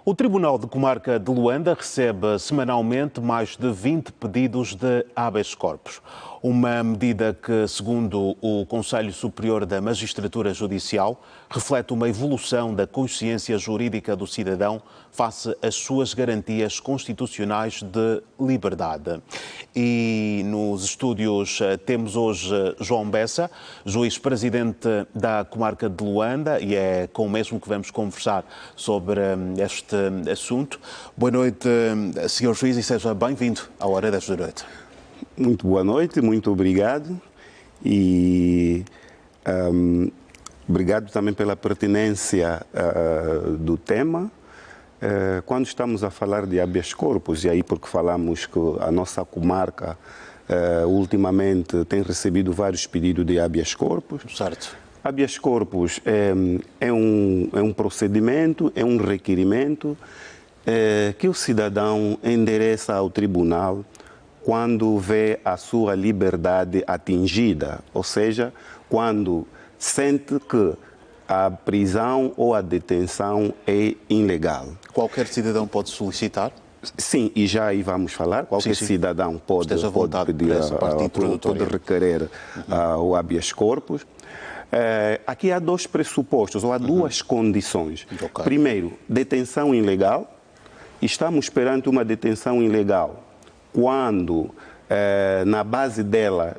O Tribunal de Comarca de Luanda recebe semanalmente mais de 20 pedidos de habeas corpus. Uma medida que, segundo o Conselho Superior da Magistratura Judicial, reflete uma evolução da consciência jurídica do cidadão face às suas garantias constitucionais de liberdade. E nos estúdios temos hoje João Bessa, juiz-presidente da Comarca de Luanda, e é com o mesmo que vamos conversar sobre este assunto. Boa noite, Sr. Juiz, e seja bem-vindo à Hora desta noite. Muito boa noite, muito obrigado e obrigado também pela pertinência do tema. Quando estamos a falar de habeas corpus, e aí porque falamos que a nossa comarca ultimamente tem recebido vários pedidos de habeas corpus. Certo. Habeas corpus é um procedimento, é um requerimento que o cidadão endereça ao tribunal quando vê a sua liberdade atingida, ou seja, quando sente que a prisão ou a detenção é ilegal. Qualquer cidadão pode solicitar? Sim, e já aí vamos falar. Qualquer cidadão pode pedir, pode requerer o habeas corpus. Aqui há dois pressupostos, ou há duas condições. Okay. Primeiro, detenção ilegal. Estamos perante uma detenção ilegal quando na base dela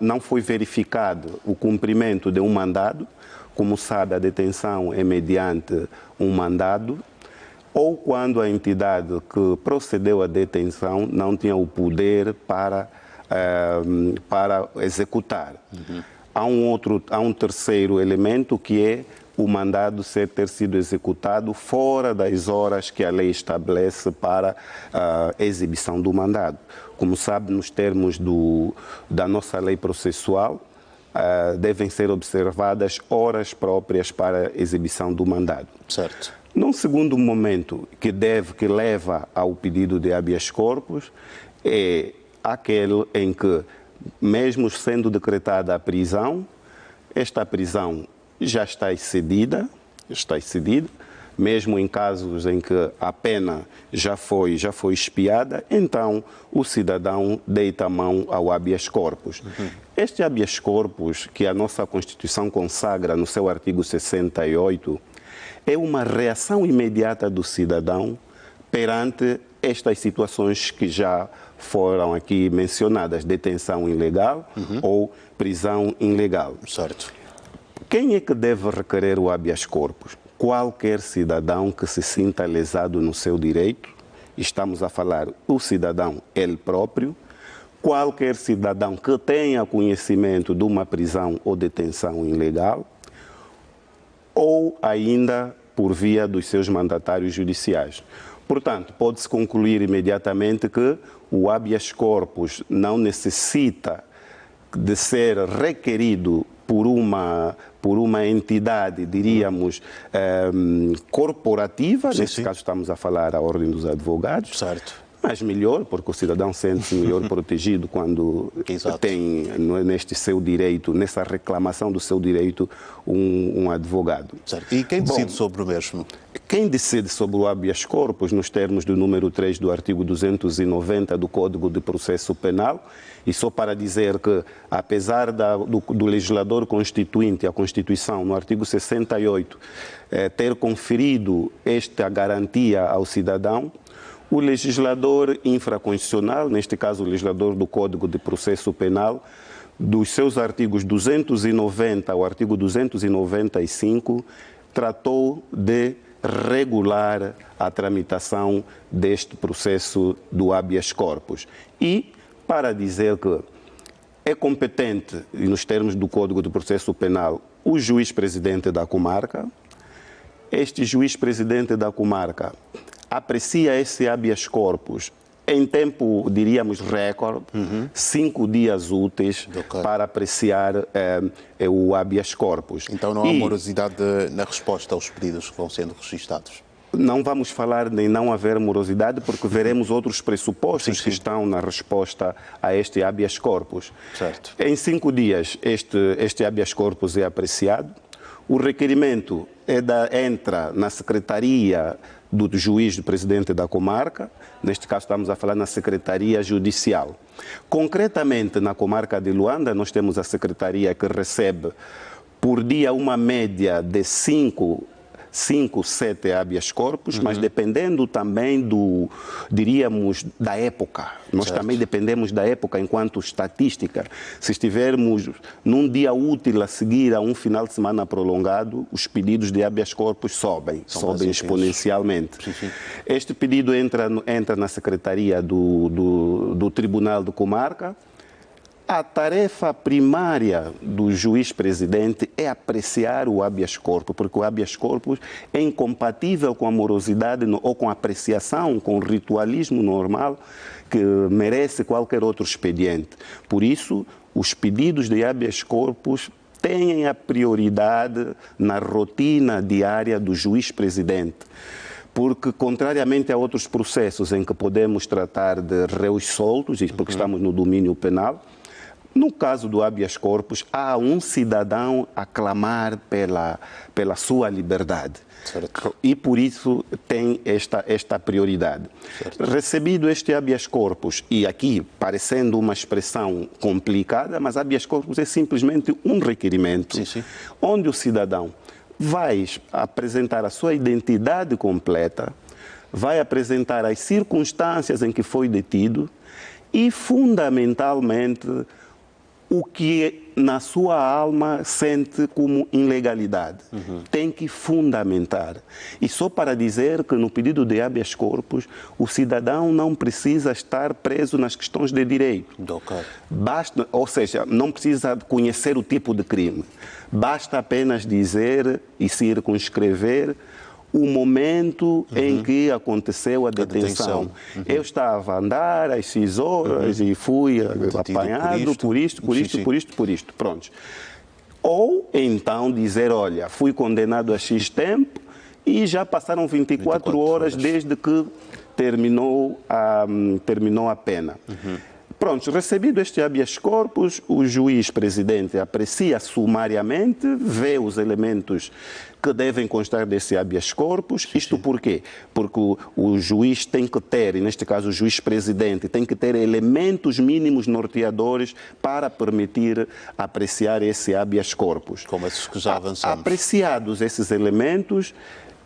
não foi verificado o cumprimento de um mandado. Como sabe, a detenção é mediante um mandado, ou quando a entidade que procedeu à detenção não tinha o poder para executar. Há um terceiro elemento, que é o mandado ter sido executado fora das horas que a lei estabelece para a exibição do mandado. Como sabe, nos termos da nossa lei processual, devem ser observadas horas próprias para a exibição do mandado. Certo. Num segundo momento que leva ao pedido de habeas corpus, é aquele em que, mesmo sendo decretada a prisão, esta prisão já está excedida, mesmo em casos em que a pena já foi expiada, então o cidadão deita a mão ao habeas corpus. Este habeas corpus, que a nossa Constituição consagra no seu artigo 68, é uma reação imediata do cidadão perante estas situações que já foram aqui mencionadas: detenção ilegal ou prisão ilegal. Certo. Quem é que deve requerer o habeas corpus? Qualquer cidadão que se sinta lesado no seu direito. Estamos a falar o cidadão ele próprio. Qualquer cidadão que tenha conhecimento de uma prisão ou detenção ilegal, ou ainda por via dos seus mandatários judiciais. Portanto, pode-se concluir imediatamente que o habeas corpus não necessita de ser requerido por uma entidade, diríamos, corporativa. Neste caso estamos a falar a Ordem dos Advogados. Certo. Mas melhor, porque o cidadão sente-se melhor protegido quando tem neste seu direito, nessa reclamação do seu direito, um advogado. Certo. E quem decide sobre o mesmo? Quem decide sobre o habeas corpus, nos termos do número 3 do artigo 290 do Código de Processo Penal, e só para dizer que, apesar do legislador constituinte, a Constituição, no artigo 68, ter conferido esta garantia ao cidadão, o legislador infraconstitucional, neste caso o legislador do Código de Processo Penal, dos seus artigos 290 ao artigo 295, tratou de regular a tramitação deste processo do habeas corpus. E para dizer que é competente, nos termos do Código de Processo Penal, o juiz-presidente da comarca. Este juiz-presidente da comarca aprecia esse habeas corpus em tempo, diríamos, recorde, 5 dias úteis para apreciar o habeas corpus. Então não há morosidade na resposta aos pedidos que vão sendo registados? Não vamos falar de não haver morosidade, porque veremos outros pressupostos que estão na resposta a este habeas corpus. Certo. Em 5 dias este habeas corpus é apreciado. O requerimento entra na secretaria do juiz do presidente da comarca, neste caso estamos a falar na Secretaria Judicial. Concretamente, na comarca de Luanda, nós temos a secretaria que recebe por dia uma média de 5, 7 habeas corpus, mas dependendo também diríamos, da época. Nós também dependemos da época enquanto estatística. Se estivermos num dia útil a seguir a um final de semana prolongado, os pedidos de habeas corpus sobem exponencialmente. Sim. Este pedido entra na secretaria do Tribunal de Comarca. A tarefa primária do juiz-presidente é apreciar o habeas corpus, porque o habeas corpus é incompatível com a morosidade ou com a apreciação, com o ritualismo normal que merece qualquer outro expediente. Por isso, os pedidos de habeas corpus têm a prioridade na rotina diária do juiz-presidente. Porque, contrariamente a outros processos em que podemos tratar de réus soltos, porque estamos no domínio penal, no caso do habeas corpus, há um cidadão a clamar pela sua liberdade. Certo. E por isso tem esta prioridade. Certo. Recebido este habeas corpus, e aqui parecendo uma expressão complicada, mas habeas corpus é simplesmente um requerimento onde o cidadão vai apresentar a sua identidade completa, vai apresentar as circunstâncias em que foi detido e, fundamentalmente, o que na sua alma sente como ilegalidade. Tem que fundamentar. E só para dizer que no pedido de habeas corpus, o cidadão não precisa estar preso nas questões de direito. Basta, ou seja, não precisa conhecer o tipo de crime. Basta apenas dizer e circunscrever o momento em que aconteceu a detenção. Eu estava a andar às 6 horas e fui apanhado por isto. Pronto. Ou então dizer, olha, fui condenado a X tempo e já passaram 24 horas desde que terminou a pena. Pronto, recebido este habeas corpus, o juiz-presidente aprecia sumariamente, vê os elementos que devem constar desse habeas corpus. Isto por quê? Porque o juiz tem que ter, e neste caso o juiz-presidente, tem que ter elementos mínimos norteadores para permitir apreciar esse habeas corpus. Como esses que já avançamos. Apreciados esses elementos,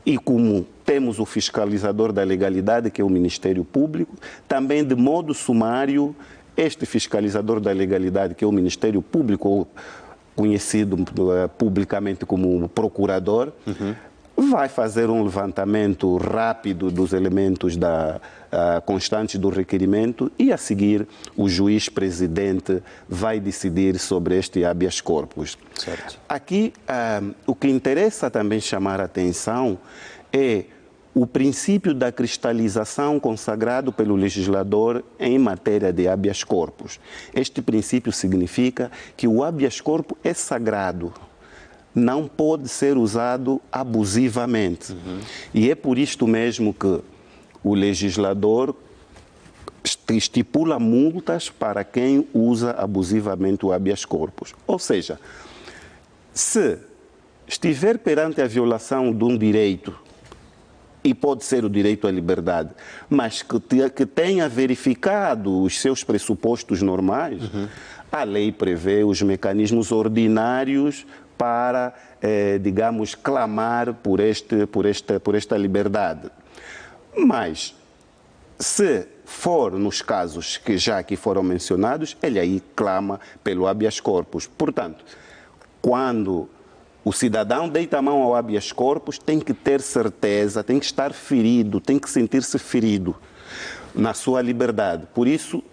e como temos o fiscalizador da legalidade, que é o Ministério Público, também de modo sumário, este fiscalizador da legalidade, que é o Ministério Público, conhecido publicamente como procurador, vai fazer um levantamento rápido dos elementos constantes do requerimento e, a seguir, o juiz-presidente vai decidir sobre este habeas corpus. Certo. Aqui, o que interessa também chamar a atenção é o princípio da cristalização consagrado pelo legislador em matéria de habeas corpus. Este princípio significa que o habeas corpus é sagrado, não pode ser usado abusivamente. E é por isto mesmo que o legislador estipula multas para quem usa abusivamente o habeas corpus. Ou seja, se estiver perante a violação de um direito, e pode ser o direito à liberdade, mas que tenha verificado os seus pressupostos normais, a lei prevê os mecanismos ordinários para, digamos, clamar por esta liberdade. Mas, se for nos casos que já aqui foram mencionados, ele aí clama pelo habeas corpus. Portanto, quando o cidadão deita a mão ao habeas corpus, tem que ter certeza, tem que estar ferido, tem que sentir-se ferido na sua liberdade. Por isso,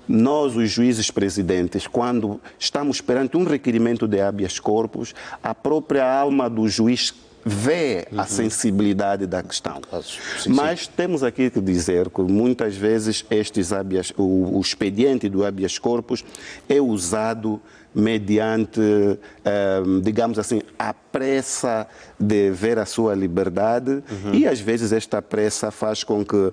nós, os juízes presidentes, quando estamos perante um requerimento de habeas corpus, a própria alma do juiz vê a sensibilidade da questão. Mas temos aqui que dizer que muitas vezes o expediente do habeas corpus é usado mediante, digamos assim, a pressa de ver a sua liberdade e às vezes esta pressa faz com que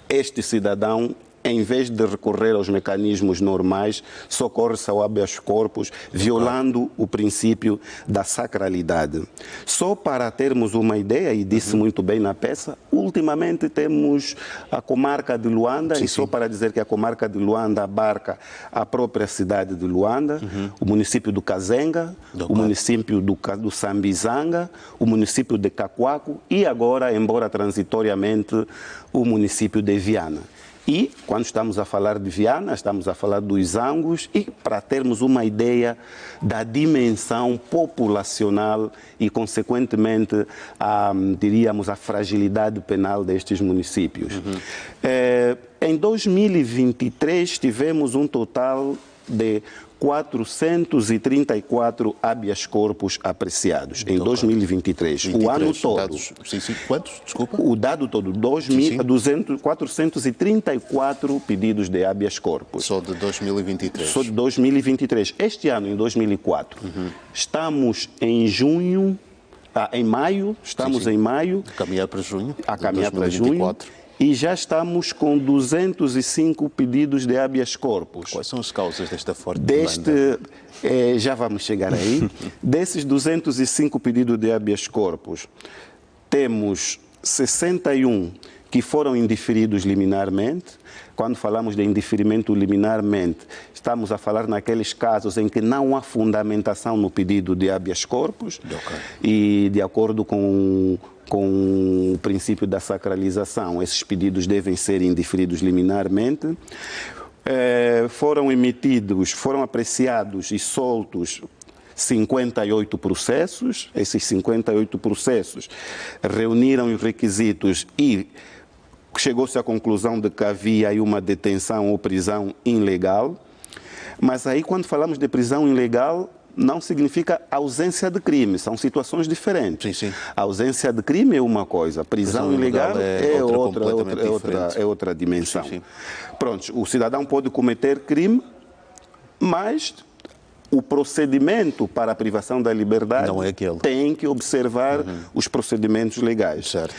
este cidadão em vez de recorrer aos mecanismos normais, socorre-se ao habeas corpus, violando o princípio da sacralidade. Só para termos uma ideia, e disse muito bem na peça, ultimamente temos a comarca de Luanda, e só para dizer que a comarca de Luanda abarca a própria cidade de Luanda, o município do Kazenga, o município do Sambizanga, o município de Cacoaco e agora, embora transitoriamente, o município de Viana. E, quando estamos a falar de Viana, estamos a falar dos Zangos, e para termos uma ideia da dimensão populacional e, consequentemente, diríamos, a fragilidade penal destes municípios. Em 2023, tivemos um total de 434 habeas corpus apreciados em 2023. O ano todo. Dados, quantos? Desculpa. O dado todo, 434 pedidos de habeas corpus. Só de 2023. Só de 2023. Este ano, em 2004, estamos em junho, em maio, em maio. A caminhar para junho. A caminhar para junho. E já estamos com 205 pedidos de habeas corpus. Quais são as causas desta forte demanda? Já vamos chegar aí. Desses 205 pedidos de habeas corpus, temos 61 que foram indiferidos liminarmente. Quando falamos de indeferimento liminarmente, estamos a falar naqueles casos em que não há fundamentação no pedido de habeas corpus. E, de acordo com o princípio da sacralização, esses pedidos devem ser indiferidos liminarmente. Foram apreciados e soltos 58 processos. Esses 58 processos reuniram os requisitos e chegou-se à conclusão de que havia aí uma detenção ou prisão ilegal. Mas aí, quando falamos de prisão ilegal, não significa ausência de crime, são situações diferentes. A ausência de crime é uma coisa, prisão ilegal é outra dimensão. Pronto, o cidadão pode cometer crime, mas o procedimento para a privação da liberdade não é aquele. Tem que observar os procedimentos legais. Certo.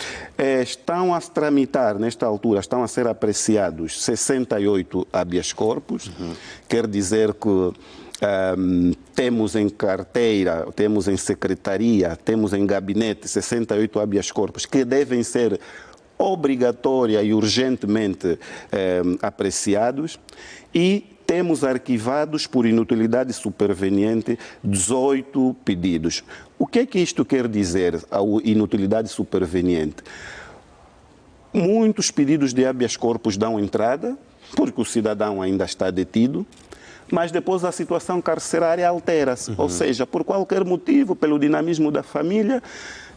Estão a tramitar, nesta altura, estão a ser apreciados 68 habeas corpus, quer dizer que temos em carteira, temos em secretaria, temos em gabinete 68 habeas corpus que devem ser obrigatória e urgentemente apreciados, e temos arquivados por inutilidade superveniente 18 pedidos. O que é que isto quer dizer, a inutilidade superveniente? Muitos pedidos de habeas corpus dão entrada, porque o cidadão ainda está detido, mas depois a situação carcerária altera-se. Ou seja, por qualquer motivo, pelo dinamismo da família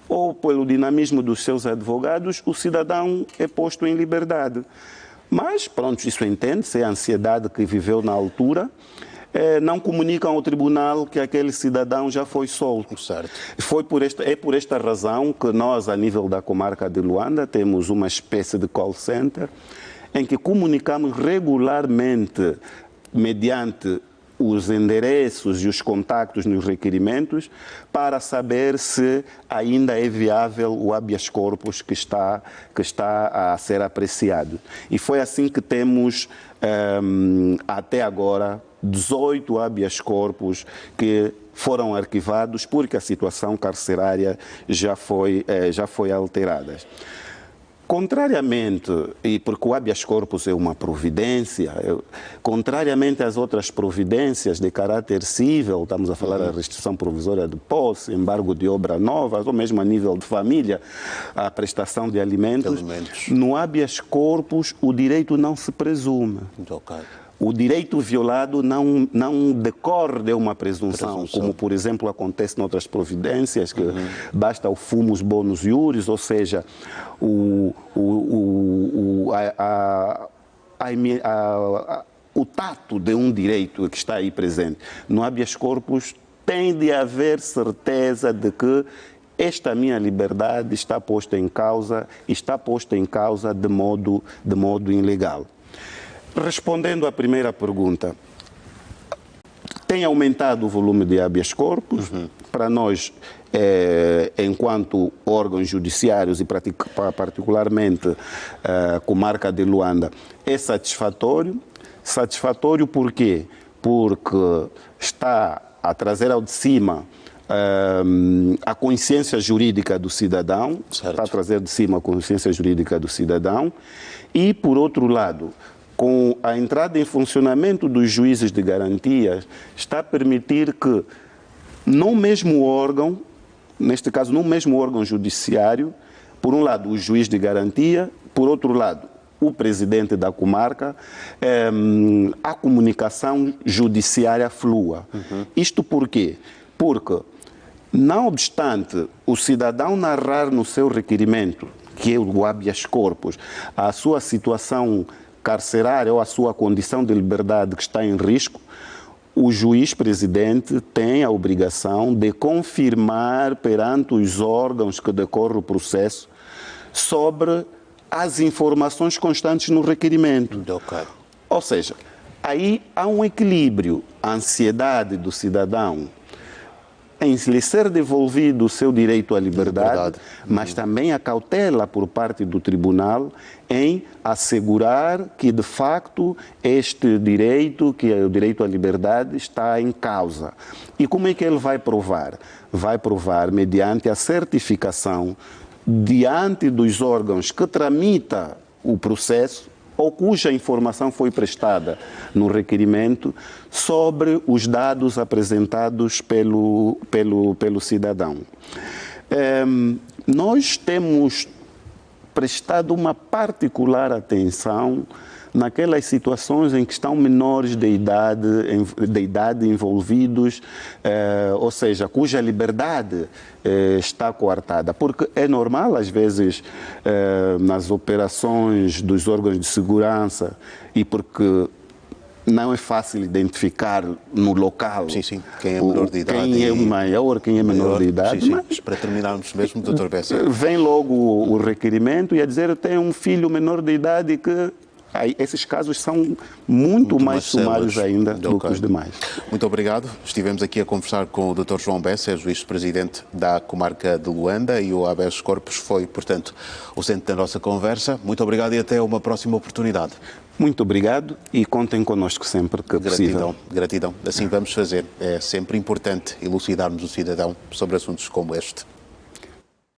ou pelo dinamismo dos seus advogados, o cidadão é posto em liberdade. Mas, pronto, isso entende-se, é a ansiedade que viveu na altura. Não comunicam ao tribunal que aquele cidadão já foi solto. Certo. É por esta razão que nós, a nível da comarca de Luanda, temos uma espécie de call center em que comunicamos regularmente, mediante os endereços e os contactos nos requerimentos, para saber se ainda é viável o habeas corpus que está a ser apreciado. E foi assim que temos, até agora, 18 habeas corpus que foram arquivados porque a situação carcerária já foi alterada. Contrariamente, e porque o habeas corpus é uma providência, contrariamente às outras providências de caráter civil, estamos a falar da restrição provisória de posse, embargo de obra nova, ou mesmo a nível de família, a prestação de alimentos, no habeas corpus o direito não se presume. O direito violado não decorre de uma presunção, como, por exemplo, acontece noutras providências, que basta o fumus bonus iuris, ou seja, o tato de um direito que está aí presente. No habeas corpus tem de haver certeza de que esta minha liberdade está posta em causa de modo ilegal. Respondendo à primeira pergunta, tem aumentado o volume de habeas corpus, para nós, enquanto órgãos judiciários e particularmente a comarca de Luanda, é satisfatório. Satisfatório por quê? Porque está a trazer ao de cima a consciência jurídica do cidadão, certo. Está a trazer de cima a consciência jurídica do cidadão e, por outro lado, com a entrada em funcionamento dos juízes de garantias, está a permitir que, no mesmo órgão, neste caso, no mesmo órgão judiciário, por um lado, o juiz de garantia, por outro lado, o presidente da comarca, a comunicação judiciária flua. Isto por quê? Porque, não obstante o cidadão narrar no seu requerimento, que é o habeas corpus, a sua situação carcerária ou a sua condição de liberdade que está em risco, o juiz presidente tem a obrigação de confirmar perante os órgãos que decorre o processo sobre as informações constantes no requerimento. Okay. Ou seja, aí há um equilíbrio, a ansiedade do cidadão em lhe ser devolvido o seu direito à liberdade, mas também a cautela por parte do tribunal em assegurar que, de facto, este direito, que é o direito à liberdade, está em causa. E como é que ele vai provar? Vai provar mediante a certificação diante dos órgãos que tramita o processo ou cuja informação foi prestada no requerimento sobre os dados apresentados pelo cidadão. Nós temos prestado uma particular atenção naquelas situações em que estão menores de idade envolvidos, ou seja, cuja liberdade está coartada. Porque é normal, às vezes, nas operações dos órgãos de segurança, e porque não é fácil identificar no local sim, quem é menor de idade. Quem é maior, quem é menor de idade. Sim. Mas para terminarmos mesmo, Dr. Bessa. Vem logo o requerimento e a dizer: eu tenho um filho menor de idade que... Aí, esses casos são muito mais sumários ainda do que os demais. Muito obrigado. Estivemos aqui a conversar com o Dr. João Bessa, é juiz-presidente da comarca de Luanda, e o habeas corpus foi, portanto, o centro da nossa conversa. Muito obrigado e até uma próxima oportunidade. Muito obrigado e contem connosco sempre que possível. Gratidão. Assim vamos fazer. É sempre importante elucidarmos o cidadão sobre assuntos como este.